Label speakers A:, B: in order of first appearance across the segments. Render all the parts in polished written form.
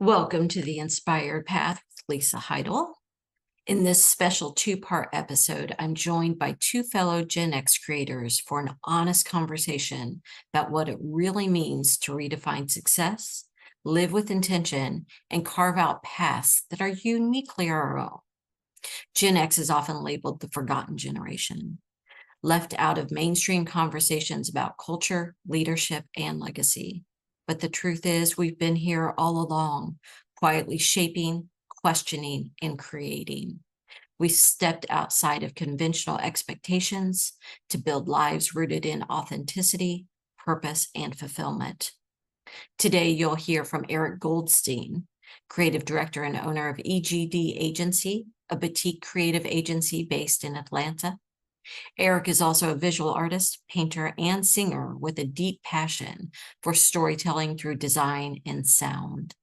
A: Welcome to the Inspired Path with Lisa Heidle. In this special two-part episode, I'm joined by two fellow Gen X creators for an honest conversation about what it really means to redefine success, live with intention, and carve out paths that are uniquely our own. Gen X is often labeled the forgotten generation, left out of mainstream conversations about culture, leadership, and legacy. But the truth is, we've been here all along, quietly shaping, questioning, and creating. We stepped outside of conventional expectations to build lives rooted in authenticity, purpose, and fulfillment. Today, you'll hear from Eric Goldstein, creative director and owner of EGD Agency, a boutique creative agency based in Atlanta. Eric is also a visual artist, painter, and singer with a deep passion for storytelling through design and sound.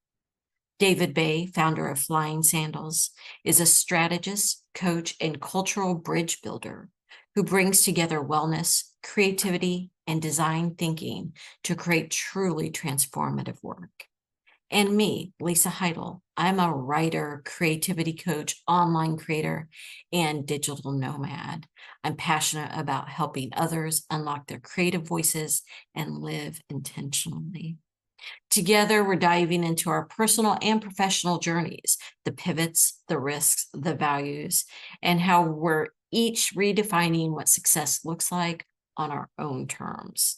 A: David Bey, founder of Flying Sandals, is a strategist, coach, and cultural bridge builder who brings together wellness, creativity, and design thinking to create truly transformative work. And me, Lisa Heidle, I'm a writer, creativity coach, online creator, and digital nomad. I'm passionate about helping others unlock their creative voices and live intentionally. Together, we're diving into our personal and professional journeys, the pivots, the risks, the values, and how we're each redefining what success looks like on our own terms.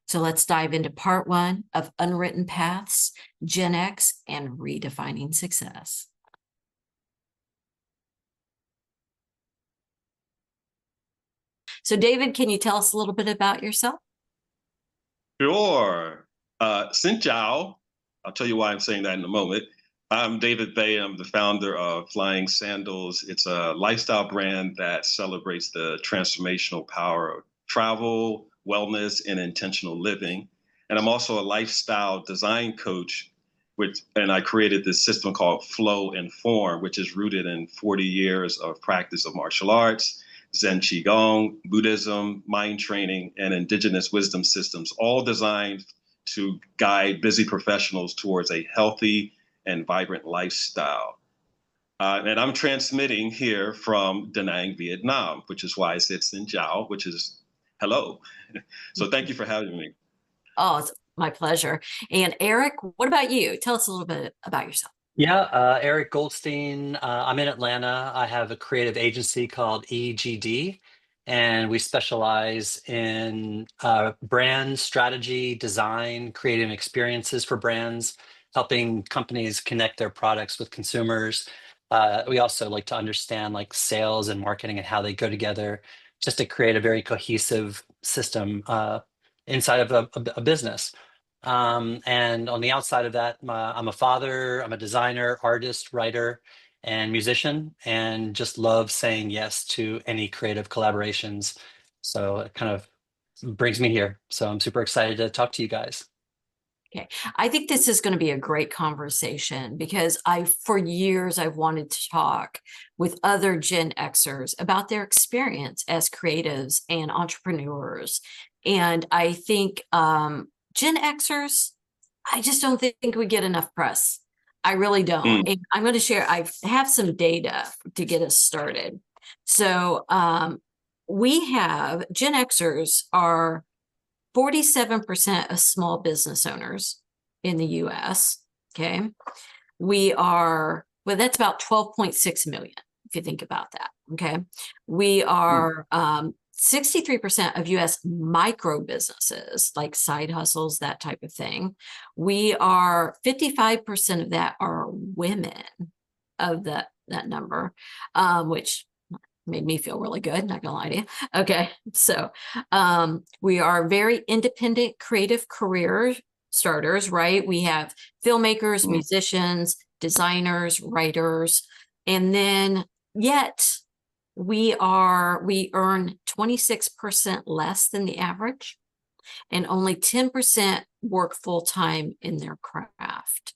A: So let's dive into part one of Unwritten Paths, Gen X, and Redefining Success. So David, can you tell us a little bit about yourself?
B: Sure. Xin Chao. I'll tell you why I'm saying that in a moment. I'm David Bey. I'm the founder of Flying Sandals. It's a lifestyle brand that celebrates the transformational power of travel, wellness, and intentional living. And I'm also a lifestyle design coach, and I created this system called Flow and Form, which is rooted in 40 years of practice of martial arts, Zen Qigong, Buddhism, mind training, and indigenous wisdom systems, all designed to guide busy professionals towards a healthy and vibrant lifestyle. And I'm transmitting here from Da Nang, Vietnam, which is why I said Xin Chao, which is hello. So thank you for having me.
A: Oh, it's my pleasure. And Eric, what about you? Tell us a little bit about yourself.
C: Yeah, Eric Goldstein. I'm in Atlanta. I have a creative agency called EGD, and we specialize in brand strategy, design, creating experiences for brands, helping companies connect their products with consumers. We also like to understand like sales and marketing and how they go together, just to create a very cohesive system inside of a business. And on the outside of that, I'm a father, I'm a designer, artist, writer, and musician, and just love saying yes to any creative collaborations. So it kind of brings me here. So I'm super excited to talk to you guys.
A: Okay. I think this is going to be a great conversation because for years, I've wanted to talk with other Gen Xers about their experience as creatives and entrepreneurs. And I think Gen Xers, I just don't think we get enough press. I really don't. And I'm going to share, I have some data to get us started. So we have Gen Xers are 47% of small business owners in the US. Okay. Well, that's about 12.6 million, if you think about that. Okay. We are 63% of US micro businesses, like side hustles, that type of thing. 55% of that are women of that number, which made me feel really good, not gonna lie to you. Okay, so we are very independent creative career starters, right? We have filmmakers, musicians, designers, writers, and then yet we earn 26% less than the average, and only 10% work full-time in their craft.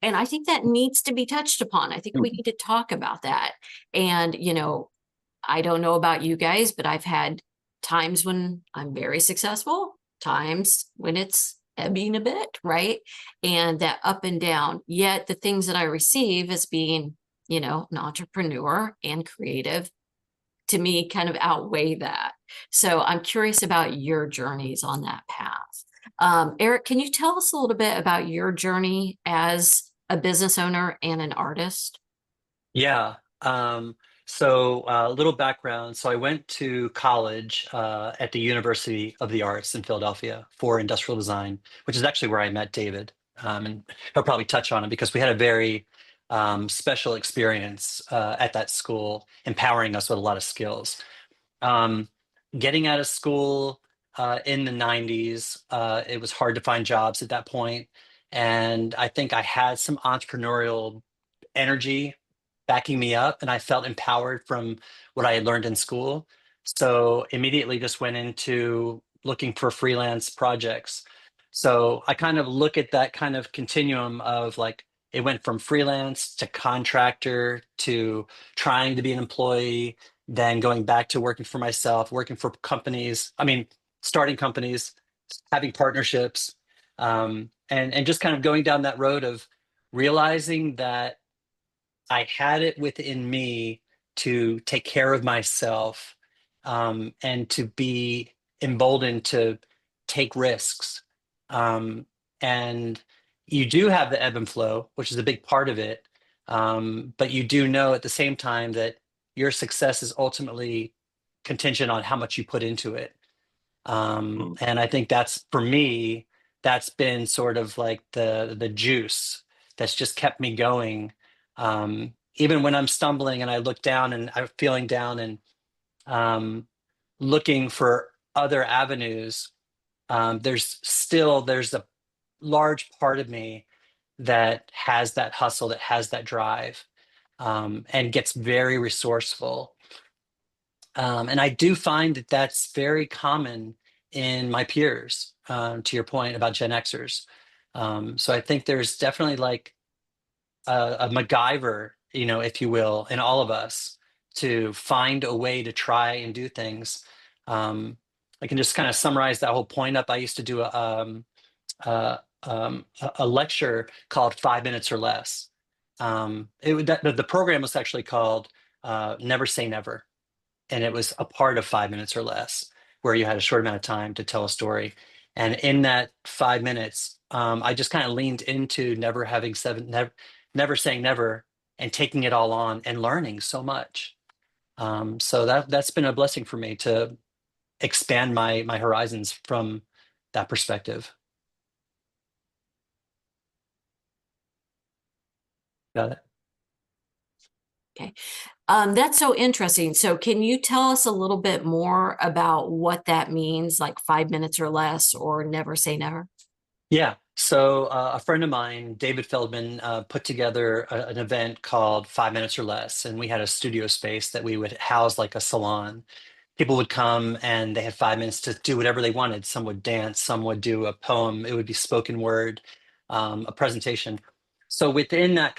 A: And I think that needs to be touched upon. I think we need to talk about that. And, I don't know about you guys, but I've had times when I'm very successful, times when it's ebbing a bit, right? And that up and down. Yet the things that I receive as being, you know, an entrepreneur and creative, to me, kind of outweigh that. So I'm curious about your journeys on that path. Eric, can you tell us a little bit about your journey as a business owner and an artist?
C: Yeah. So a little background. So I went to college at the University of the Arts in Philadelphia for industrial design, which is actually where I met David. And he'll probably touch on it because we had a very special experience at that school, empowering us with a lot of skills. Um, Getting out of school in the 90s, it was hard to find jobs at that point. And I think I had some entrepreneurial energy backing me up, and I felt empowered from what I had learned in school. So immediately just went into looking for freelance projects. So I kind of look at that kind of continuum of like it went from freelance to contractor to trying to be an employee, then going back to working for myself, working for companies. I mean, starting companies, having partnerships, and just kind of going down that road of realizing that I had it within me to take care of myself, and to be emboldened to take risks. And you do have the ebb and flow, which is a big part of it. But you do know at the same time that your success is ultimately contingent on how much you put into it. And I think that's, for me, that's been sort of like the juice that's just kept me going. Even when I'm stumbling and I look down and I'm feeling down and um, looking for other avenues, there's a large part of me that has that hustle, that has that drive, and gets very resourceful. And I do find that that's very common in my peers, to your point about Gen Xers. So I think there's definitely like a MacGyver, if you will, in all of us to find a way to try and do things. I can just kind of summarize that whole point up. I used to do a lecture called 5 Minutes or Less. The program was actually called Never Say Never, and it was a part of 5 minutes or less, where you had a short amount of time to tell a story. And in that 5 minutes, I just kind of leaned into never saying never, and taking it all on and learning so much. So that's been a blessing for me to expand my horizons from that perspective. Got it.
A: Okay. That's so interesting. So can you tell us a little bit more about what that means, like 5 minutes or less, or never say never?
C: Yeah. So a friend of mine, David Feldman, put together an event called 5 Minutes or Less, and we had a studio space that we would house like a salon. People would come and they had 5 minutes to do whatever they wanted. Some would dance, some would do a poem. It would be spoken word, a presentation. So within that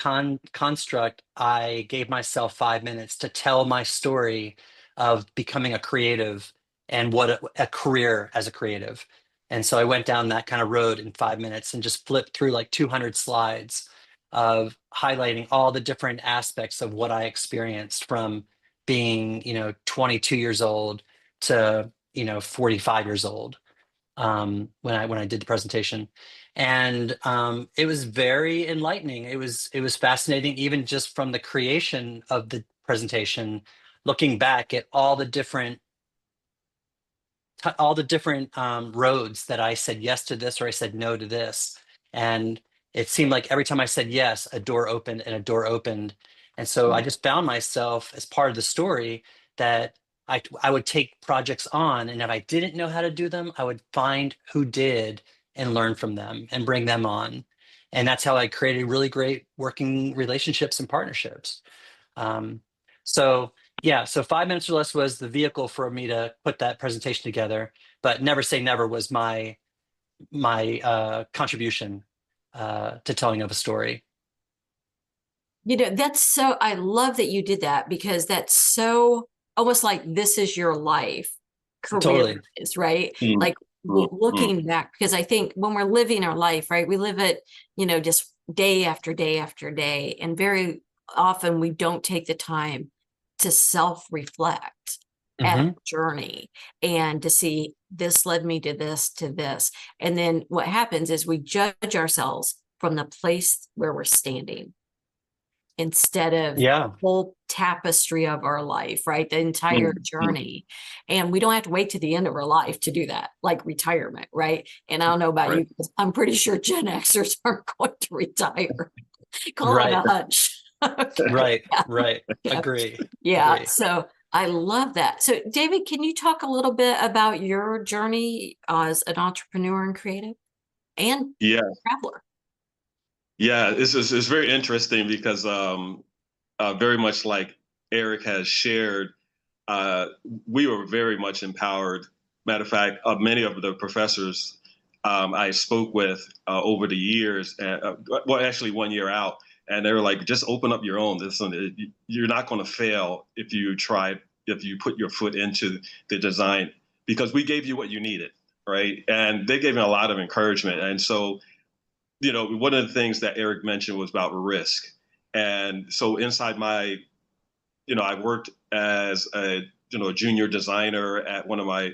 C: construct, I gave myself 5 minutes to tell my story of becoming a creative and what a career as a creative. And so I went down that kind of road in 5 minutes and just flipped through like 200 slides of highlighting all the different aspects of what I experienced from being, 22 years old to, 45 years old, when I did the presentation. And it was very enlightening. It was fascinating, even just from the creation of the presentation, looking back at all the different roads that I said yes to this or I said no to this. And it seemed like every time I said yes, a door opened and a door opened. And so I just found myself as part of the story that I would take projects on, and if I didn't know how to do them, I would find who did and learn from them and bring them on. And that's how I created really great working relationships and partnerships. Um, so yeah, so 5 minutes or less was the vehicle for me to put that presentation together, but never say never was my contribution to telling of a story.
A: That's so, I love that you did that, because that's so almost like this is your life career
C: Totally.
A: is, right?
B: Mm.
A: Like looking back, because I think when we're living our life, right, we live it, just day after day after day. And very often we don't take the time to self-reflect at a journey and to see this led me to this, to this. And then what happens is we judge ourselves from the place where we're standing instead of the whole tapestry of our life, right? The entire journey. And we don't have to wait to the end of our life to do that, like retirement, right? And I don't know about you, because I'm pretty sure Gen Xers aren't going to retire. Call it a hunch.
C: Right. Agree.
A: Yeah. So I love that. So David, can you talk a little bit about your journey as an entrepreneur and creative and traveler?
B: Yeah, it's very interesting because very much like Eric has shared, we were very much empowered. Matter of fact, many of the professors I spoke with over the years, well, actually 1 year out, and they were like, just open up your own. You're not going to fail if you put your foot into the design, because we gave you what you needed, right? And they gave me a lot of encouragement. And so, one of the things that Eric mentioned was about risk. And so inside my, I worked as a junior designer at one of my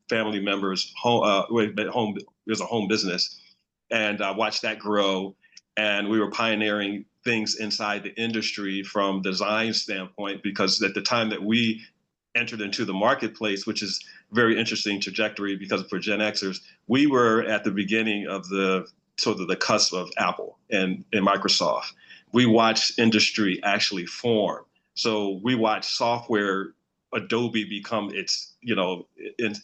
B: family members' home. It was a home business, and I watched that grow. And we were pioneering things inside the industry from design standpoint, because at the time that we entered into the marketplace, which is very interesting trajectory, because for Gen Xers, we were at the beginning of the sort of the cusp of Apple and Microsoft. We watched industry actually form. So we watched software, Adobe become its,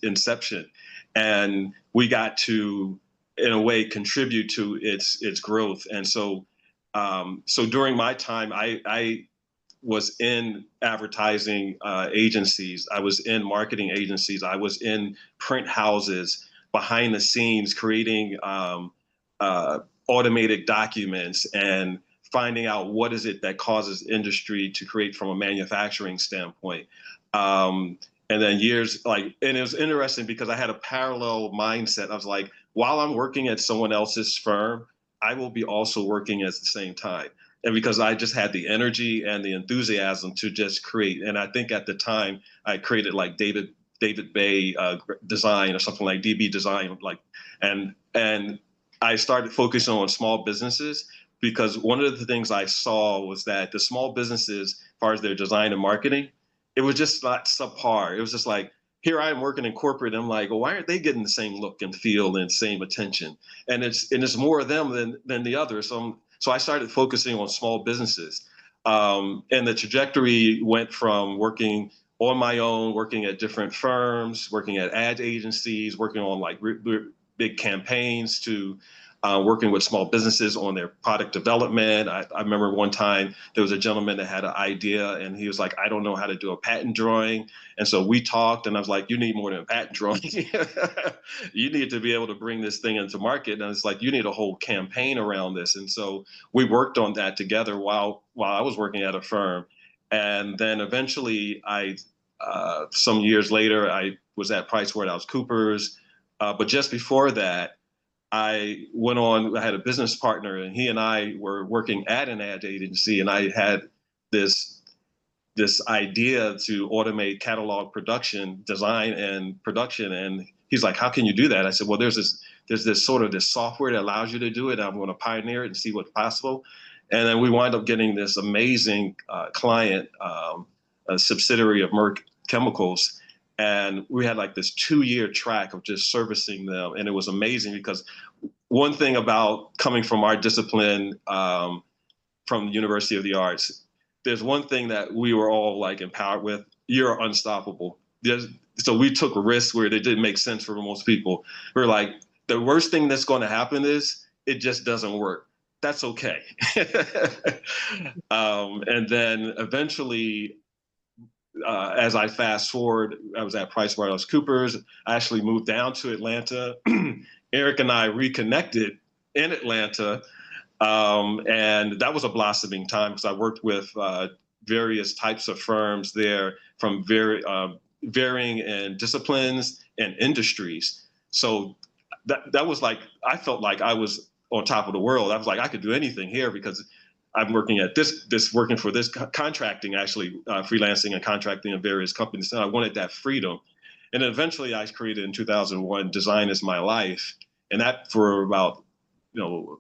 B: inception. And we got to, in a way, contribute to its growth. And so, so during my time, I was in advertising agencies. I was in marketing agencies. I was in print houses behind the scenes, creating automated documents and finding out what is it that causes industry to create from a manufacturing standpoint. And then and it was interesting because I had a parallel mindset. I was like, while I'm working at someone else's firm, I will be also working at the same time. And because I just had the energy and the enthusiasm to just create. And I think at the time I created like David Bey design, or something like DB design, and I started focusing on small businesses, because one of the things I saw was that the small businesses, as far as their design and marketing, it was just not subpar. It was just like, here I am working in corporate. And I'm like, well, why aren't they getting the same look and feel and same attention? And it's more of them than the others. So I started focusing on small businesses. And the trajectory went from working on my own, working at different firms, working at ad agencies, working on like big campaigns, to working with small businesses on their product development. I remember one time there was a gentleman that had an idea, and he was like, I don't know how to do a patent drawing. And so we talked, and I was like, you need more than a patent drawing. You need to be able to bring this thing into market. And it's like, you need a whole campaign around this. And so we worked on that together while I was working at a firm. And then eventually some years later, I was at PricewaterhouseCoopers. But just before that, I had a business partner, and he and I were working at an ad agency, and I had this idea to automate catalog production, design and production. And he's like, how can you do that? I said, well, there's this sort of this software that allows you to do it. I'm going to pioneer it and see what's possible. And then we wind up getting this amazing client, a subsidiary of Merck Chemicals. And we had like this 2-year track of just servicing them. And it was amazing, because one thing about coming from our discipline, from the University of the Arts, there's one thing that we were all like empowered with: you're unstoppable. So we took risks where they didn't make sense for most people. We're like, the worst thing that's going to happen is it just doesn't work. That's okay. And then eventually, as I fast forward, I was at PricewaterhouseCoopers. I actually moved down to Atlanta. Eric and I reconnected in Atlanta. And that was a blossoming time, because I worked with various types of firms there from varying in disciplines and industries. So that was like, I felt like I was on top of the world. I was like, I could do anything here because I'm working at working for this contracting, actually freelancing and contracting in various companies. And I wanted that freedom. And then eventually I created in 2001, Design is My Life. And that for about,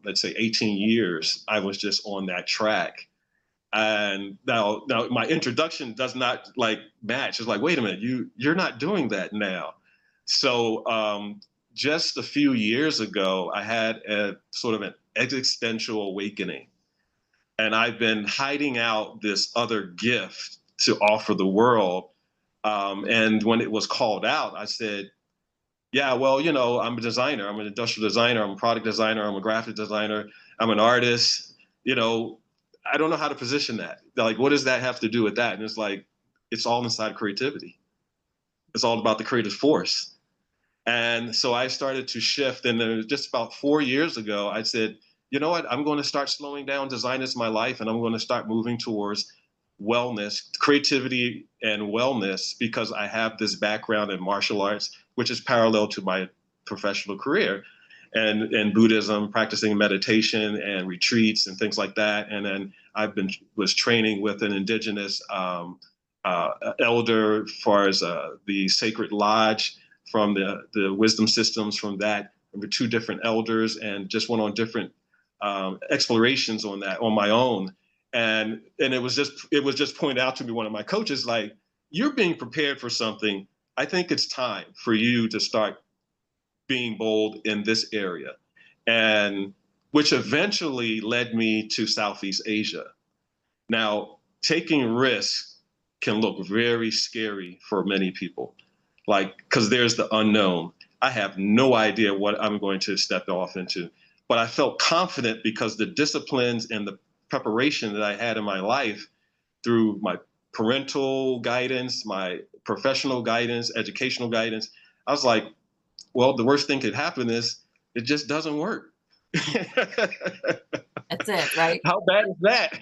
B: let's say 18 years, I was just on that track. And now my introduction does not like match. It's like, wait a minute, you're not doing that now. So just a few years ago, I had a sort of an existential awakening. And I've been hiding out this other gift to offer the world. And when it was called out, I said, yeah, well, I'm a designer. I'm an industrial designer. I'm a product designer. I'm a graphic designer. I'm an artist. I don't know how to position that. Like, what does that have to do with that? And it's like, it's all inside creativity. It's all about the creative force. And so I started to shift. And then just about 4 years ago, I said, you know what? I'm going to start slowing down. Design is my life. And I'm going to start moving towards wellness, creativity and wellness, because I have this background in martial arts, which is parallel to my professional career, and in Buddhism, practicing meditation and retreats and things like that. And then was training with an indigenous elder as far as the sacred lodge from the wisdom systems from that. There were 2 different elders, and just went on different explorations on that on my own. And it was just pointed out to me, one of my coaches, like, you're being prepared for something. I think it's time for you to start being bold in this area. And which eventually led me to Southeast Asia. Now, taking risks can look very scary for many people, like, because there's the unknown. I have no idea what I'm going to step off into, but I felt confident because the disciplines and the preparation that I had in my life through my parental guidance, my professional guidance, educational guidance. I was like, well, the worst thing could happen is it just doesn't work.
A: That's it, right?
B: How bad is that?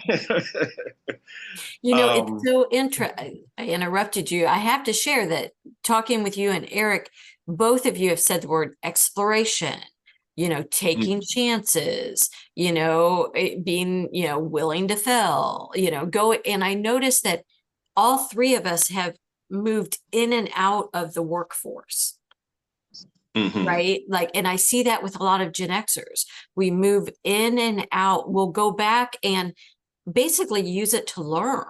A: It's so interesting. I interrupted you. I have to share that talking with you and Eric, both of you have said the word exploration, taking chances, being, willing to fail, go. And I noticed that all 3 of us have moved in and out of the workforce. Mm-hmm. Right. Like, and I see that with a lot of Gen Xers. We move in and out. We'll go back and basically use it to learn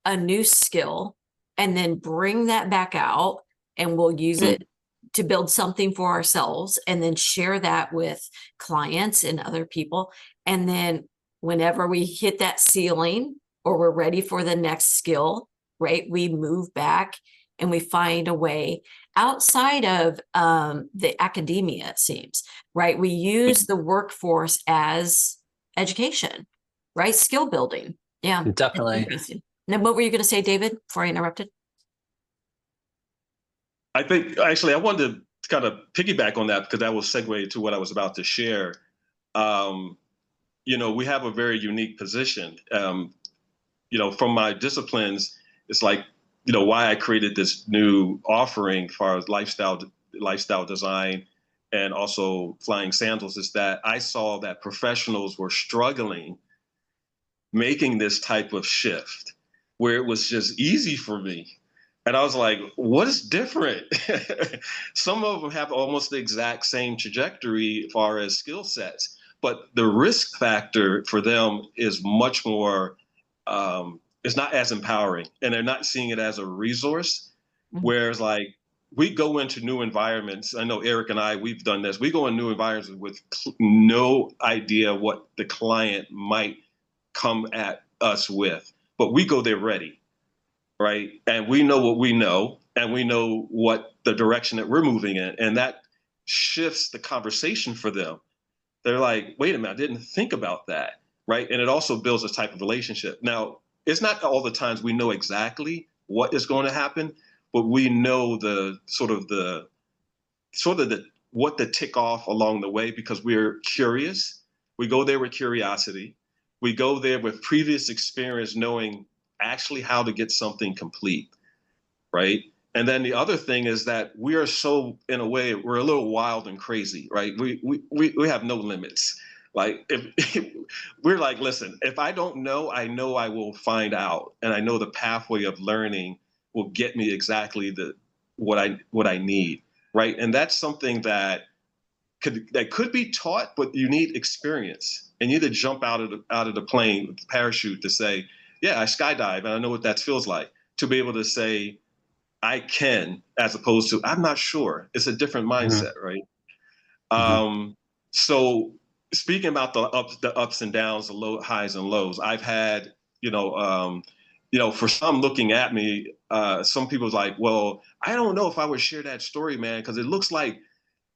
A: a new skill and then bring that back out, and we'll use it to build something for ourselves and then share that with clients and other people. And then whenever we hit that ceiling or we're ready for the next skill, right, we move back and we find a way outside of the academia, it seems, right? We use the workforce as education, right? Skill building. Yeah.
C: Definitely.
A: Now, what were you going to say, David, before I interrupted?
B: I think, actually, I wanted to kind of piggyback on that because that will segue to what I was about to share. We have a very unique position. From my disciplines, it's like, why I created this new offering as far as lifestyle design and also flying sandals is that I saw that professionals were struggling making this type of shift where it was just easy for me. And I was like, what is different? Some of them have almost the exact same trajectory as far as skill sets, but the risk factor for them is much more, it's not as empowering, and they're not seeing it as a resource. Mm-hmm. Whereas like we go into new environments. I know Eric and I, we've done this. We go in new environments with no idea what the client might come at us with, but we go there ready. Right. And we know what we know, and we know what the direction that we're moving in. And that shifts the conversation for them. They're like, wait a minute, I didn't think about that. Right. And it also builds a type of relationship. Now, it's not all the times we know exactly what is going to happen, but we know what to tick off along the way because we're curious. We go there with curiosity. We go there with previous experience, knowing actually how to get something complete, right? And then the other thing is that we are so, in a way, we're a little wild and crazy, right? We have no limits. Like if we're like, listen, if I don't know, I know I will find out, and I know the pathway of learning will get me exactly what I need, right? And that's something that could be taught, but you need experience, and you need to jump out of the plane with the parachute to say, yeah, I skydive, and I know what that feels like, to be able to say I can, as opposed to I'm not sure. It's a different
C: Mhm.
B: mindset, right?
C: Mhm.
B: So speaking about the ups and downs, the low highs and lows, I've had, for some looking at me, some people's like, well, I don't know if I would share that story, man, because it looks like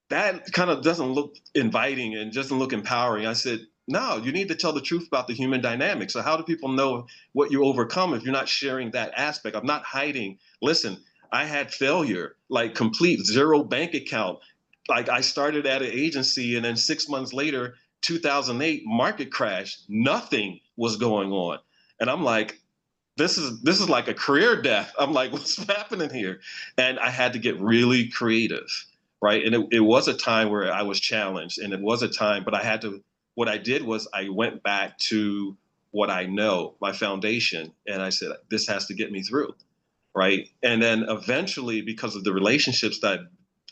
B: that kind of doesn't look inviting and doesn't look empowering. I said, no, you need to tell the truth about the human dynamic. So how do people know what you overcome if you're not sharing that aspect? I'm not hiding. Listen, I had failure, like complete zero bank account. Like I started at an agency, and then 6 months later, 2008 market crash, nothing was going on. And I'm like, this is like a career death. I'm like, what's happening here? And I had to get really creative, right? And it was a time where I was challenged, and it was a time, but I had to. What I did was I went back to what I know, my foundation, and I said, this has to get me through, right? And then eventually, because of the relationships that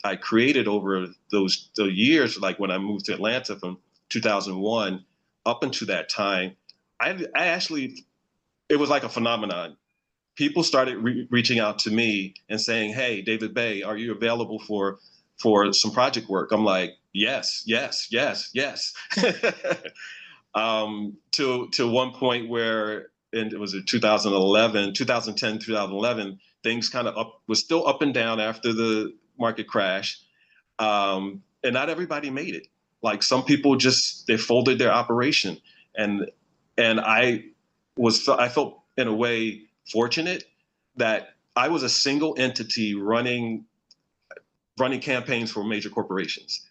B: I created over the years, like when I moved to Atlanta from 2001 up into that time, I actually, it was like a phenomenon. People started reaching out to me and saying, "Hey, David Bey, are you available for some project work?" I'm like, "Yes, yes, yes, yes." To one point where, and it was in 2011, 2010, 2011, things kind of was still up and down after the market crash, and not everybody made it. Like some people just they folded their operation, and I felt in a way fortunate that I was a single entity running campaigns for major corporations,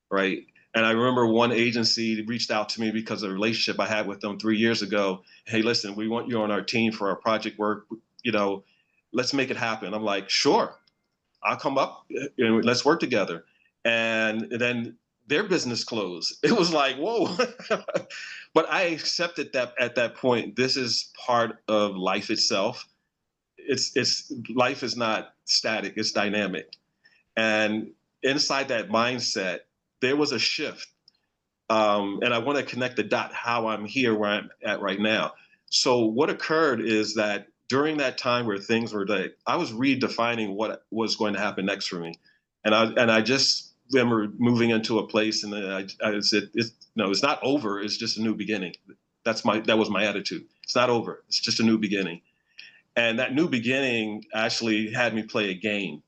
B: right? And I remember one agency reached out to me because of a relationship I had with them 3 years ago. Hey, listen, we want you on our team for our project work. You know, let's make it happen. I'm like, sure, I'll come up and let's work together. And then their business closed. It was like, whoa. But I accepted that at that point, this is part of life itself. It's life is not static, it's dynamic. And inside that mindset, there was a shift. And I want to connect the dot how I'm here where I'm at right now. So what occurred is that during that time where things were like, I was redefining what was going to happen next for me. And I just remember moving into a place, and then I said, no, it's not over. It's just a new beginning. That was my attitude. It's not over. It's just a new beginning. And that new beginning actually had me play a game,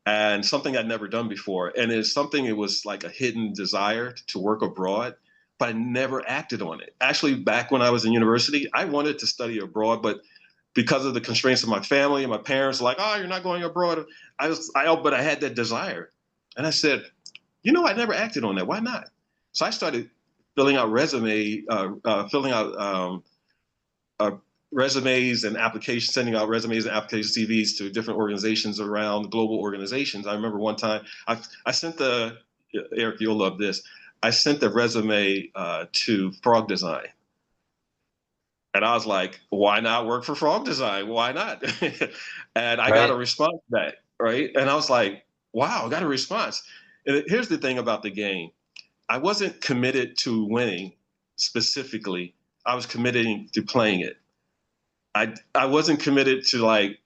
B: and something I'd never done before. And it's something, it was like a hidden desire to work abroad, but I never acted on it. Actually, back when I was in university, I wanted to study abroad, but because of the constraints of my family and my parents, like, oh, you're not going abroad. But I had that desire. And I said, I never acted on that. Why not? So I started filling out filling out uh, resumes and applications, sending out resumes and application CVs to different organizations around global organizations. I remember one time I sent Eric, you'll love this. I sent the resume to Frog Design. And I was like, why not work for Frog Design? Why not? And I got a
C: Right.
B: response back, right? And I was like, wow, I got a response. And here's the thing about the game. I wasn't committed to winning specifically. I was committed to playing it. I wasn't committed to like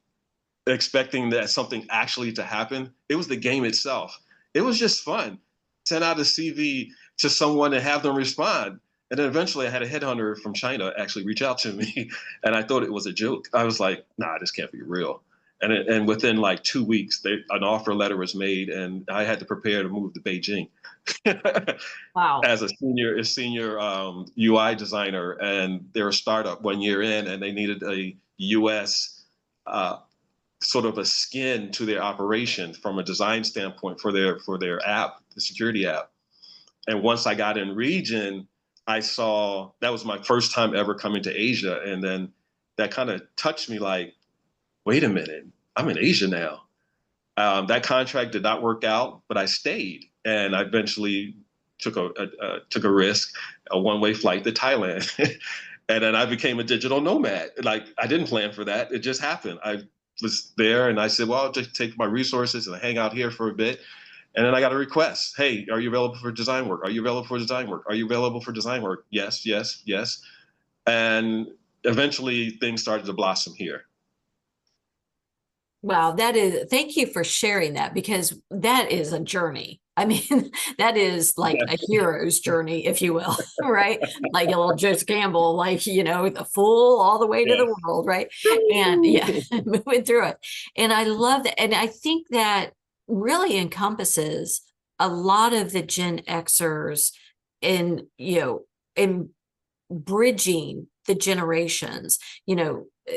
B: expecting that something actually to happen. It was the game itself. It was just fun. Send out a CV to someone and have them respond. And then eventually I had a headhunter from China actually reach out to me, and I thought it was a joke. I was like, nah, this can't be real. And within like 2 weeks, an offer letter was made, and I had to prepare to move to Beijing
A: Wow.
B: as a senior UI designer. And they're a startup 1 year in, and they needed a US uh, sort of a skin to their operation from a design standpoint for their app, the security app. And once I got in region, I saw that was my first time ever coming to Asia, and then that kind of touched me like, wait a minute, I'm in Asia now. That contract did not work out, but I stayed, and I eventually took a risk, a one-way flight to Thailand, and then I became a digital nomad. Like, I didn't plan for that; it just happened. I was there, and I said, "Well, I'll just take my resources and hang out here for a bit." And then I got a request: "Hey, are you available for design work? Are you available for design work? Are you available for design work?" Yes, yes, yes. And eventually, things started to blossom here.
A: Wow, thank you for sharing that, because that is a journey. I mean, that is like a hero's journey, if you will, right? Like a little Joseph Campbell, like, the fool all the way to the world, right? And yeah, moving through it. And I love that. And I think that really encompasses a lot of the Gen Xers in bridging the generations.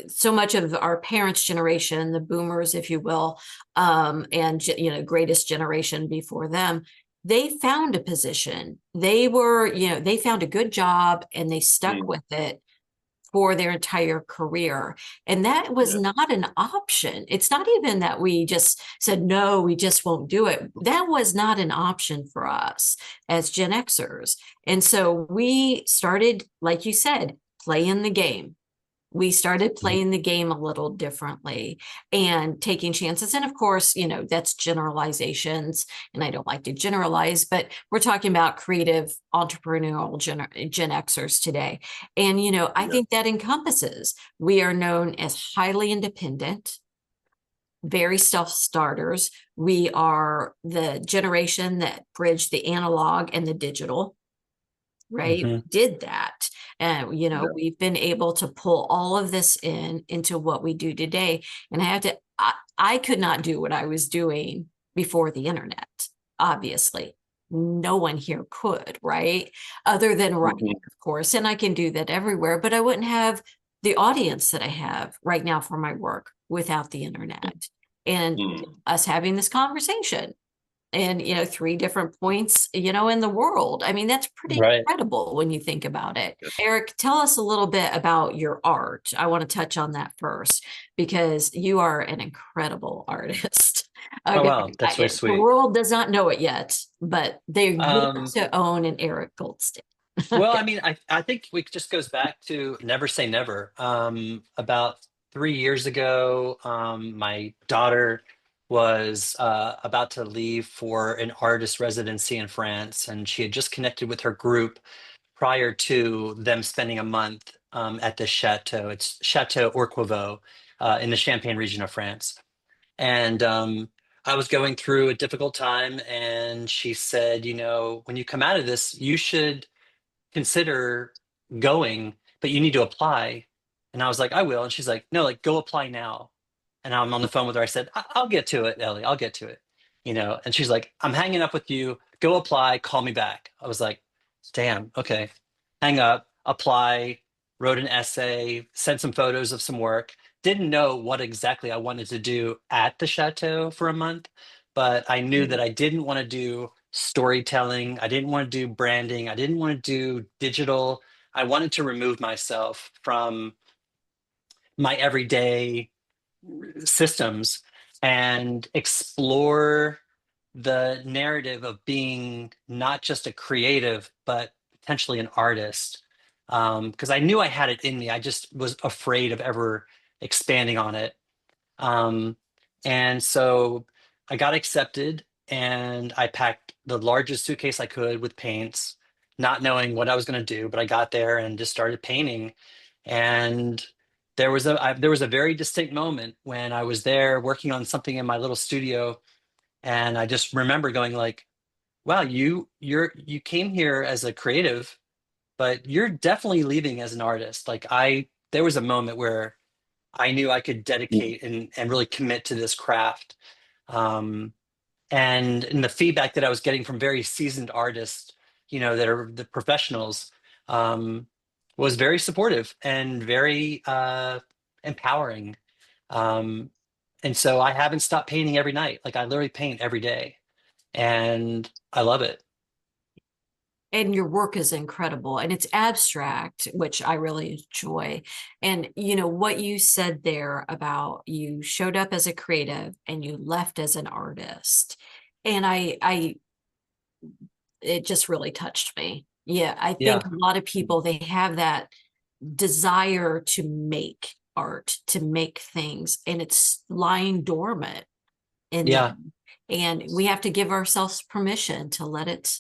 A: So much of our parents' generation, the boomers, if you will, and greatest generation before them, they found a position. They found a good job and they stuck with it for their entire career. And that was not an option. It's not even that we just said, no, we just won't do it. That was not an option for us as Gen Xers. And so we started, like you said, playing the game. We started playing the game a little differently and taking chances. And of course, that's generalizations, and I don't like to generalize, but we're talking about creative entrepreneurial Gen Xers today. And, I think that encompasses, we are known as highly independent, very self-starters. We are the generation that bridged the analog and the digital, right?
C: Mm-hmm.
A: We did that. And, we've been able to pull all of this into what we do today. And I could not do what I was doing before the internet, obviously. No one here could, right? Other than writing, of course. And I can do that everywhere, but I wouldn't have the audience that I have right now for my work without the internet. And us having this conversation, and 3 different points in the world. I mean, that's pretty incredible when you think about it. Eric, tell us a little bit about your art. I want to touch on that first, because you are an incredible artist.
C: Oh, wow, that's really sweet.
A: The world does not know it yet, but they get to own an Eric Goldstein.
C: Well, I mean, I think it just goes back to never say never. About 3 years ago, my daughter was about to leave for an artist residency in France, and she had just connected with her group prior to them spending a month at this chateau. It's Chateau Orquevaux in the Champagne region of France. And I was going through a difficult time, and she said, when you come out of this, you should consider going, but you need to apply. And I was like, I will. And she's like, no, like, go apply now. And I'm on the phone with her. I said, I'll get to it, Ellie. I'll get to it. And she's like, I'm hanging up with you. Go apply. Call me back. I was like, damn. Okay. Hang up, apply, wrote an essay, sent some photos of some work. Didn't know what exactly I wanted to do at the chateau for a month, but I knew that I didn't want to do storytelling. I didn't want to do branding. I didn't want to do digital. I wanted to remove myself from my everyday systems and explore the narrative of being not just a creative, but potentially an artist. Because I knew I had it in me. I just was afraid of ever expanding on it. And so I got accepted, and I packed the largest suitcase I could with paints, not knowing what I was going to do, but I got there and just started painting. And there was a very distinct moment when I was there working on something in my little studio, and I just remember going like, wow, you came here as a creative, but you're definitely leaving as an artist. Like, there was a moment where I knew I could dedicate and really commit to this craft. And in the feedback that I was getting from very seasoned artists, that are the professionals, was very supportive and very empowering. And so I haven't stopped painting every night. Like, I literally paint every day, and I love it.
A: and your work is incredible, and it's abstract, which I really enjoy. And what you said there about you showed up as a creative and you left as an artist, and it just really touched me. Yeah, I think
C: Yeah.
A: a lot of people, they have that desire to make art, to make things, and it's lying dormant in
C: Yeah.
A: them. And we have to give ourselves permission to let it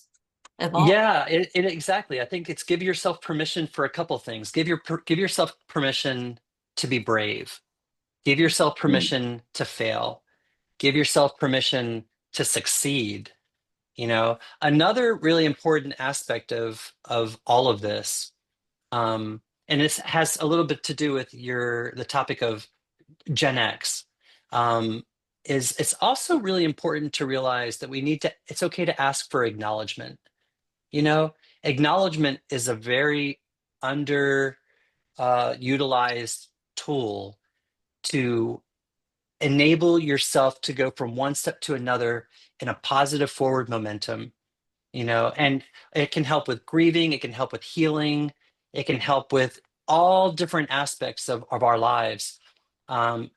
A: evolve.
C: Yeah, exactly. I think it's give yourself permission for a couple things. Give yourself permission to be brave. Give yourself
A: Mm.
C: permission to fail. Give yourself permission to succeed. Another really important aspect of all of this, and this has a little bit to do with the topic of Gen X, um, is it's also really important to realize that it's okay to ask for acknowledgement. Acknowledgement is a very under utilized tool to enable yourself to go from one step to another in a positive forward momentum, and it can help with grieving, it can help with healing, it can help with all different aspects of our lives.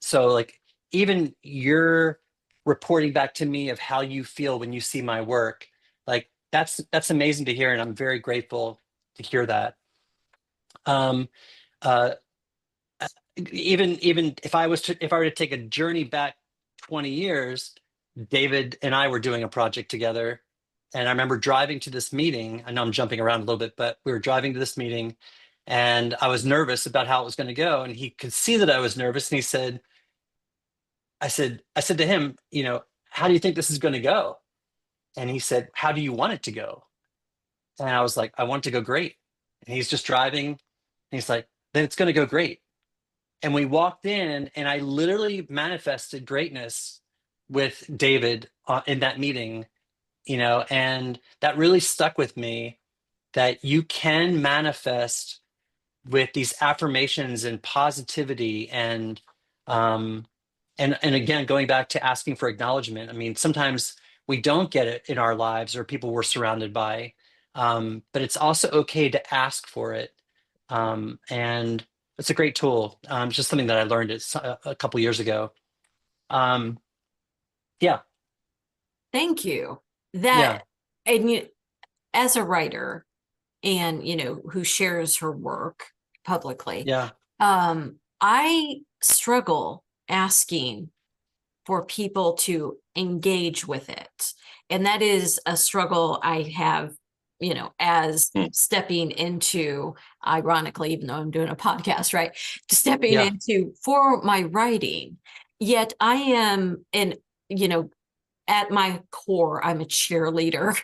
C: So like even you're reporting back to me of how you feel when you see my work, like that's amazing to hear, and I'm very grateful to hear that. Um, uh, even if I were to take a journey back 20 years, David and I were doing a project together, and I remember driving to this meeting. I know I'm jumping around a little bit, but we were driving to this meeting, and I was nervous about how it was going to go, and he could see that I was nervous, and he said, I said to him, how do you think this is going to go? And he said, how do you want it to go? And I was like, I want it to go great. And he's just driving, and he's like, then it's going to go great. And we walked in, and I literally manifested greatness with David in that meeting, and that really stuck with me, that you can manifest with these affirmations and positivity, um, and again, going back to asking for acknowledgement. I mean, sometimes we don't get it in our lives or people we're surrounded by, but it's also okay to ask for it. And it's a great tool. It's just something that I learned a couple years ago. Um, yeah,
A: Thank you.
C: yeah,
A: That, and as a writer, and who shares her work publicly,
C: yeah,
A: I struggle asking for people to engage with it. And that is a struggle I have, as
B: Mm.
A: stepping into, ironically, even though I'm doing a podcast, right? Stepping
C: yeah,
A: into for my writing. Yet I am, and, at my core, I'm a cheerleader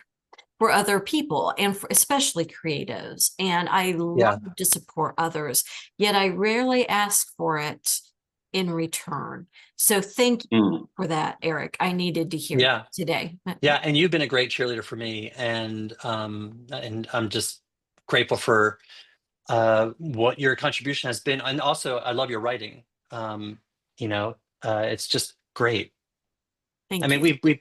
A: for other people, and especially creatives. And I
C: yeah,
A: love to support others, yet I rarely ask for it in return. So thank you
B: Mm.
A: for that, Eric. I needed to hear
C: yeah,
A: that today.
C: yeah. And you've been a great cheerleader for me, and I'm just grateful for what your contribution has been. And also, I love your writing. Um, it's just great. I
A: Thank
C: mean,
A: you.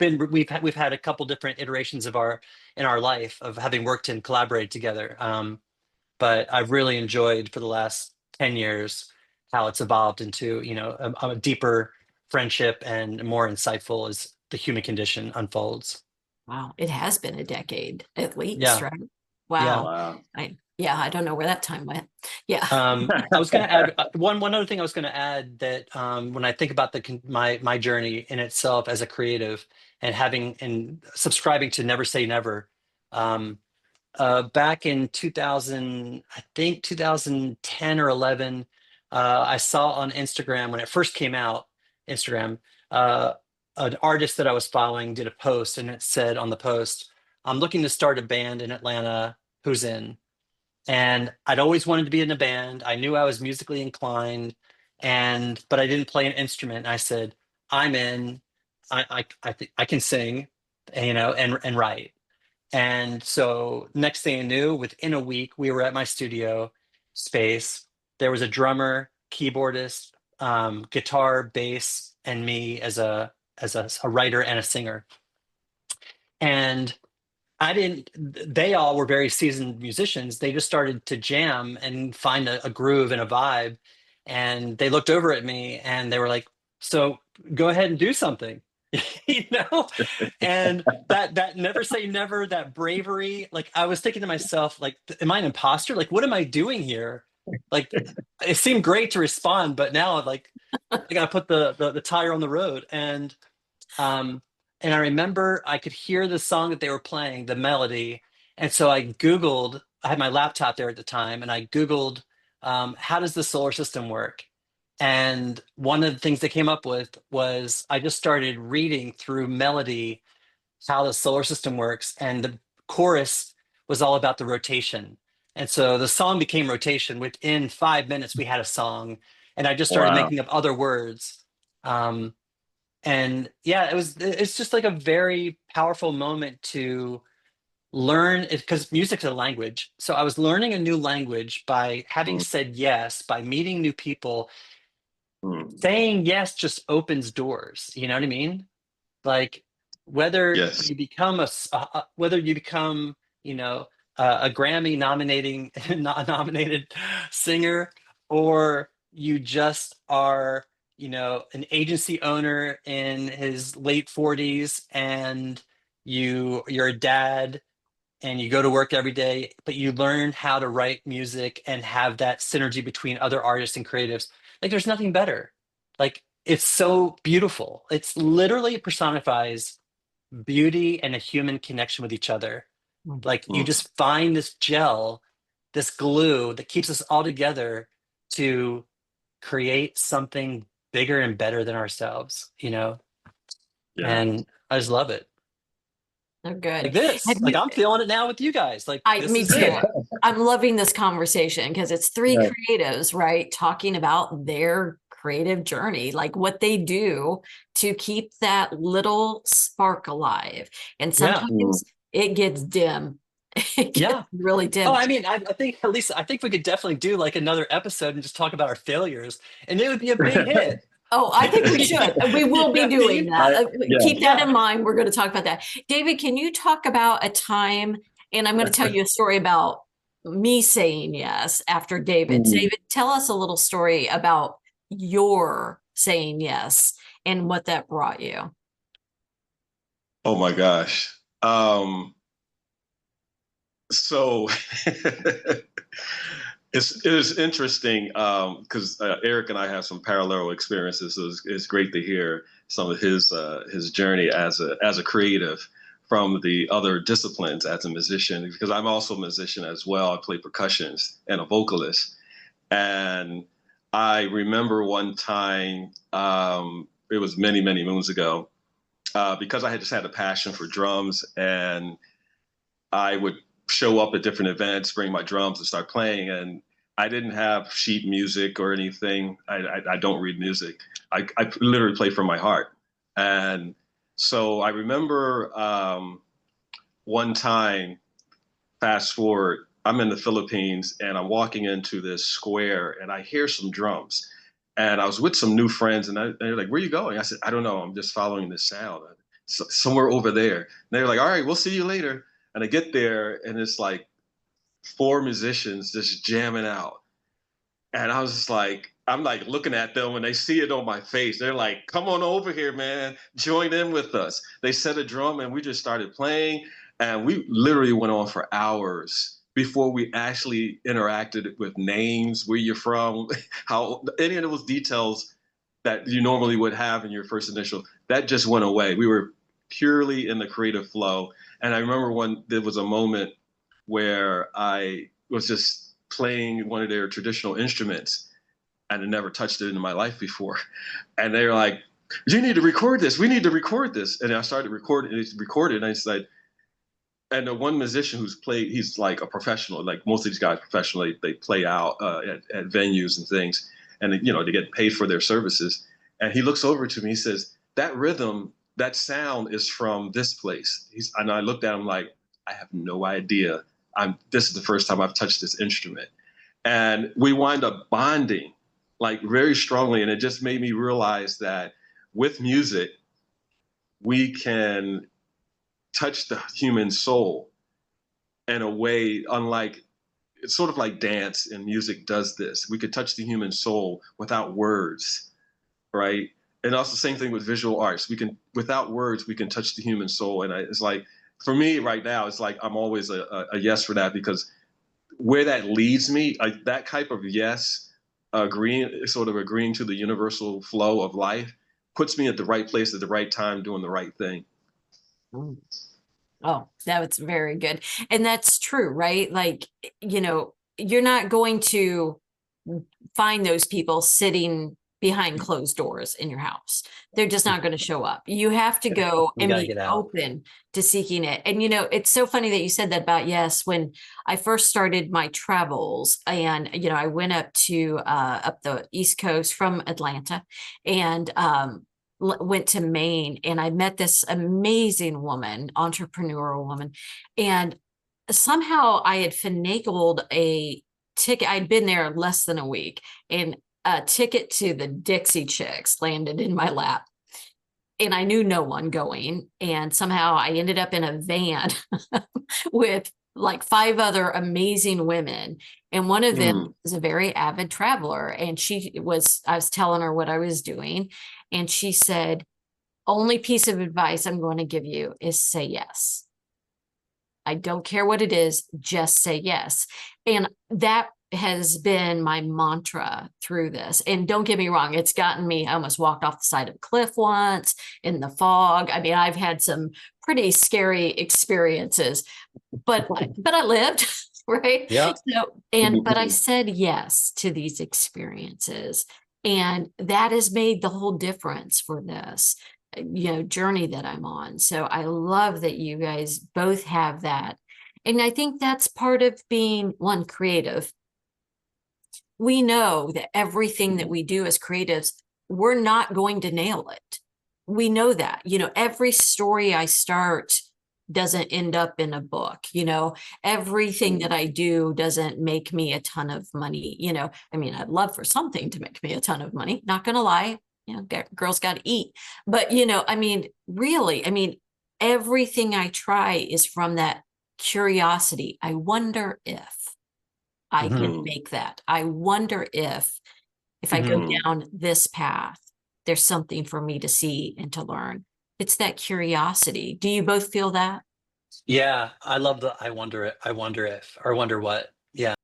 C: we've had a couple different iterations in our life of having worked and collaborated together. But I've really enjoyed for the last 10 years how it's evolved into, a deeper friendship and more insightful as the human condition unfolds.
A: Wow. It has been a decade at least,
C: Yeah,
A: right?
C: yeah.
A: Wow.
B: Wow.
A: I don't know where that time went. Yeah.
C: I was going to add one other thing. I was going to add that when I think about my journey in itself as a creative, and having and subscribing to Never Say Never, um, back in 2000, I think 2010 or 11, I saw on Instagram when it first came out, Instagram, uh, an artist that I was following did a post, and it said on the post, "I'm looking to start a band in Atlanta. Who's in?" And I'd always wanted to be in a band. I knew I was musically inclined, but I didn't play an instrument. I said, "I'm in. I can sing, and write." And so next thing I knew, within a week, we were at my studio space. There was a drummer, keyboardist, guitar, bass, and me as a writer and a singer. And I didn't, they all were very seasoned musicians. They just started to jam and find a groove and a vibe. And they looked over at me and they were like, so go ahead and do something, you know? And that never say never, that bravery, like I was thinking to myself, like, am I an imposter? Like, what am I doing here? Like, it seemed great to respond, but now like I gotta put the tire on the road. Um, and I remember I could hear the song that they were playing, the melody. And so I Googled, I had my laptop there at the time, and I Googled, how does the solar system work? And one of the things they came up with was I just started reading through melody how the solar system works. And the chorus was all about the rotation. And so the song became rotation. Within 5 minutes, we had a song. And I just started
B: Wow.
C: making up other words. Um, and yeah, it's just like a very powerful moment to learn it, because music's a language. So I was learning a new language by having
B: Mm,
C: said yes, by meeting new people.
B: mm.
C: Saying yes just opens doors, you know what I mean? Like whether
B: Yes.
C: you become whether you become, you know, a Grammy nominating not nominated singer, or you just are, you know, an agency owner in his late 40s, and you're a dad and you go to work every day, but you learn how to write music and have that synergy between other artists and creatives. Like there's nothing better. Like it's so beautiful. It's literally personifies beauty and a human connection with each other. Like you
B: Mm.
C: just find this gel, this glue that keeps us all together to create something bigger and better than ourselves, you know?
B: Yeah.
C: And I just love it.
A: They're
C: Like
A: good. Have
C: this, like
A: you,
C: I'm feeling it now with you guys. Like this
A: me
C: is it.
A: too. I'm loving this conversation because it's three
B: Right.
A: creatives, right? Talking about their creative journey, like what they do to keep that little spark alive. And
C: Yeah.
B: Mm.
A: sometimes it gets dim. It gets
C: Yeah.
A: really
C: Oh,
A: dim.
C: I mean, I think at least I think we could definitely do like another episode and just talk about our failures, and it would be a big hit.
A: Oh, I think we
C: You
A: should. We will
C: know
A: be
C: what I
A: doing
C: mean?
A: that.
B: Yeah.
A: Keep that
C: Yeah.
A: in mind. We're going to talk about that. David, can you talk about a time? And I'm going to tell you a story about me saying yes after David.
B: Mm.
A: David, tell us a little story about your saying yes and what that brought you.
B: Oh my gosh. So it is interesting because Eric and I have some parallel experiences. So it's great to hear some of his journey as a creative from the other disciplines as a musician, because I'm also a musician as well. I play percussions and a vocalist. And I remember one time, it was many, many moons ago, because I had just had a passion for drums, and I would show up at different events, bring my drums and start playing. And I didn't have sheet music or anything. I don't read music. I literally play from my heart. And so I remember one time, fast forward, I'm in the Philippines and I'm walking into this square and I hear some drums. And I was with some new friends, and they're like, "Where are you going?" I said, "I don't know. I'm just following this sound. Somewhere over there." And they're like, "All right, we'll see you later." And I get there and it's like four musicians just jamming out. And I was just like, I'm like looking at them when they see it on my face. They're like, "Come on over here, man. Join in with us." They set a drum and we just started playing. And we literally went on for hours before we actually interacted with names, where you're from, how any of those details that you normally would have in your first initial, that just went away. We were purely in the creative flow. And I remember when there was a moment where I was just playing one of their traditional instruments and I never touched it in my life before. And they were like, "You need to record this. We need to record this." And I started recording, and it's recorded. And I said, and the one musician who's played, he's like a professional, like most of these guys professionally, they play out at venues and things, and you know, they get paid for their services. And he looks over to me, he says, "That rhythm, that sound is from this place." And I looked at him like, I have no idea. This is the first time I've touched this instrument. And we wind up bonding like very strongly. And it just made me realize that with music, we can touch the human soul in a way unlike, it's sort of like dance and music does this. We could touch the human soul without words, right? And also same thing with visual arts. We can, without words, we can touch the human soul. And it's like, for me right now, it's like I'm always a yes for that, because where that leads me, that type of yes, sort of agreeing to the universal flow of life, puts me at the right place at the right time doing the right thing.
A: Mm. Oh, that's very good. And that's true, right? Like, you know, you're not going to find those people sitting behind closed doors in your house. They're just not going to show up. You have to go
C: You
A: and
C: gotta
A: be
C: get out.
A: open to seeking it. And, you know, it's so funny that you said that about yes. When I first started my travels, and, you know, I went up to up the East Coast from Atlanta, and went to Maine, and I met this amazing woman, entrepreneurial woman, and somehow I had finagled a ticket. I'd been there less than a week, and a ticket to the Dixie Chicks landed in my lap. And I knew no one going, and somehow I ended up in a van with like 5 other amazing women, and one of them was a very avid traveler, and I was telling her what I was doing, and she said, only piece of advice I'm going to give you is say yes. I don't care what it is, just say yes. And that has been my mantra through this. And don't get me wrong, it's gotten me, I almost walked off the side of a cliff once in the fog. I mean, I've had some pretty scary experiences, but I lived, right?
C: Yeah.
A: So, but I said yes to these experiences, and that has made the whole difference for this, you know, journey that I'm on. So I love that you guys both have that. And I think that's part of being one creative. We know that everything that we do as creatives, we're not going to nail it. We know that, you know, every story I start doesn't end up in a book, you know, everything that I do doesn't make me a ton of money. You know, I mean, I'd love for something to make me a ton of money, not gonna lie, you know, girls got to eat, but you know, I mean, really, I mean, everything I try is from that curiosity. I wonder if I can make that. I wonder if I go down this path, there's something for me to see and to learn. It's that curiosity. Do you both feel that?
C: Yeah, I love the I wonder if, or wonder what. Yeah.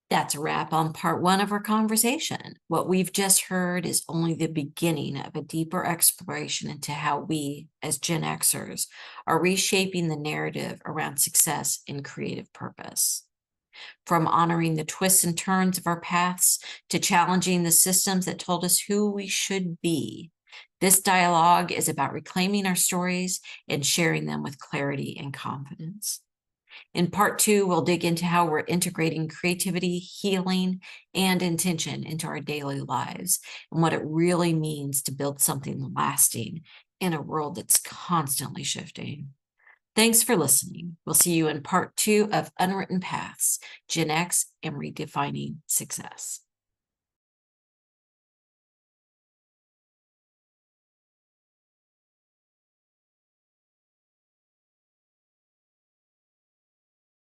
A: That's a wrap on part 1 of our conversation. What we've just heard is only the beginning of a deeper exploration into how we, as Gen Xers, are reshaping the narrative around success and creative purpose. From honoring the twists and turns of our paths to challenging the systems that told us who we should be, this dialogue is about reclaiming our stories and sharing them with clarity and confidence. In part 2, we'll dig into how we're integrating creativity, healing, and intention into our daily lives, and what it really means to build something lasting in a world that's constantly shifting. Thanks for listening. We'll see you in part 2 of Unwritten Paths, Gen X and Redefining Success.